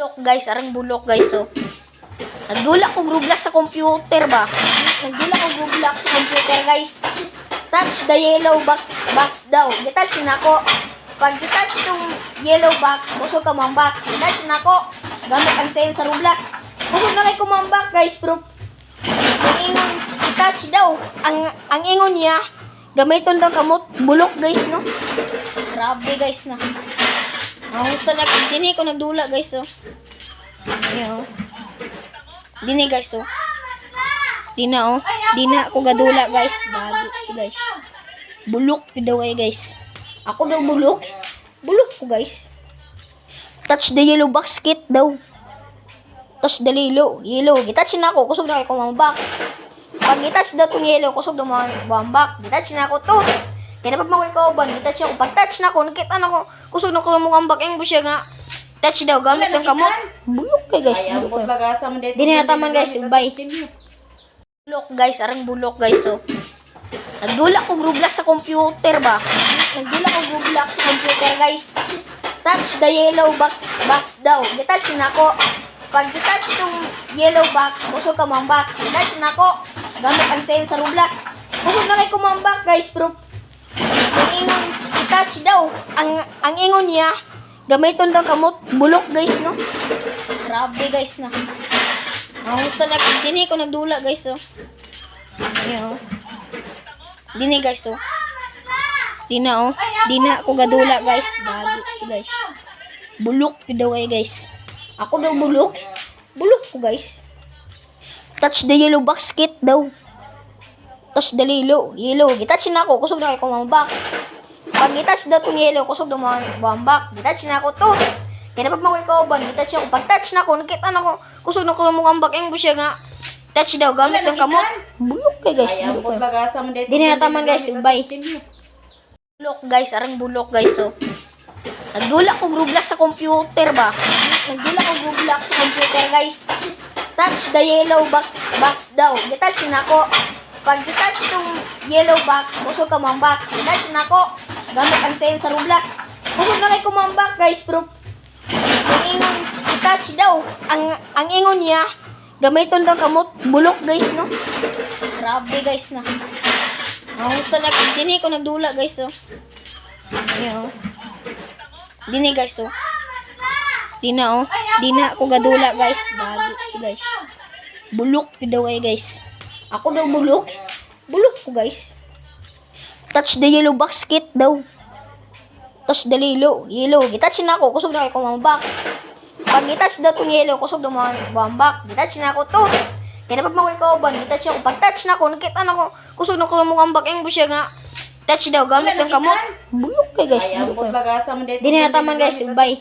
Bulok guys, arang bulok guys, oh. Nagdula ko Roblox sa computer ba? Nagdula ko Roblox sa computer guys. Touch the yellow box daw. Gitouch na ako. Pag gitouch tong yellow box, kusog ka mambak. Gitouch na ako. Gamit ang tail sa Roblox. Kusog na kay kumambak guys, bro. Ang ingon, gitouch daw. Ang ingon niya, gamiton daw kamot. Bulok guys, no? Grabe guys na. Ang gusto na, dini ko nagdula guys, oh. Ayan, oh. Dini guys, oh. Dina, oh. Dina ako gadula guys. Bagi guys. Bulok daw ay guys. Ako daw bulok. Bulok ko guys. Touch the yellow box kit daw. Touch the yellow. Gitouch na ako. Kusog na kayo kumambak. Pag gitouch daw itong yellow, kusog na kumambak. Gitouch na ako to. Kaya dapat makuha ko ba? Gitouch ako. Pag touch na ako, nakita na ako. Kusog na ko kumambak. Yung busya nga. Touch daw. Gamit ng kamot. Bulok kayo guys. Bulok kayo. Di na nataman guys. Bye. Bulok guys. Arang bulok guys, oh. Nagdula ko Roblox sa computer ba? Nagdula ko Roblox sa computer guys. Touch the yellow box daw. Gitouch na ako. Pag gitouch tong yellow box, kusog ka mambak. Gitouch na ako. Gamit ang tail sa Roblox. Kusog na kay kumambak guys, bro. Ang ingon, gitouch daw. Ang ingon niya, gamiton daw kamot. Bulok guys, no? Grabe guys na. Ang gusto na, dini ko nagdula guys, oh. Ayan, oh. Dini guys, oh. Dina, oh. Dina ako gadula guys. Bagi guys. Bulok daw ay guys. Ako daw bulok. Bulok ko guys. Touch the yellow box kit daw. Touch the yellow. Gitouch na ako. Kusog na kayo kumambak. Pag gitouch daw itong yellow, kusog na kumambak. Gitouch na ako to. Kaya dapat makuha ko ba? Gitouch ako. Pag touch na ako, nakita na ako. Kusog na ko kumambak. Yung busya nga. Touch daw. Gamit ng kamot. Bulok kayo guys. Bulok kayo. Di na nataman guys. Bye. Bulok guys. Arang bulok guys, oh. Nagdula ko Roblox sa computer ba? Nagdula ko Roblox sa computer guys. Touch the yellow box daw. Gitouch na ako. Pag gitouch tong yellow box, kusog ka mambak. Gitouch na ako. Gamit ang tail sa Roblox. Kusog na kay kumambak guys, bro. Ang ingon, gitouch daw. Ang ingon niya, gamiton daw kamot. Bulok guys, no? Grabe guys na. Ang gusto na, dini ko nagdula guys, oh. Ayan, oh. Dini guys, oh. Dina, oh. Dina ako gadula guys. Bagi guys. Bulok daw ay guys. Ako daw bulok. Bulok ko guys. Touch the yellow box kit daw. Touch the yellow. Gitouch na ako. Kusog na kayo kumambak. Pag gitouch daw itong yellow, kusog na kumambak. Gitouch na ako to. Kaya dapat makuha ko ba? Gitouch ako. Pag touch na ako, nakita na ako. Kusog na ko kumambak. Yung busya nga. Touch daw. Gamit ng kamot. Bulok kayo guys. Bulok kayo. Di na nataman guys. Bye.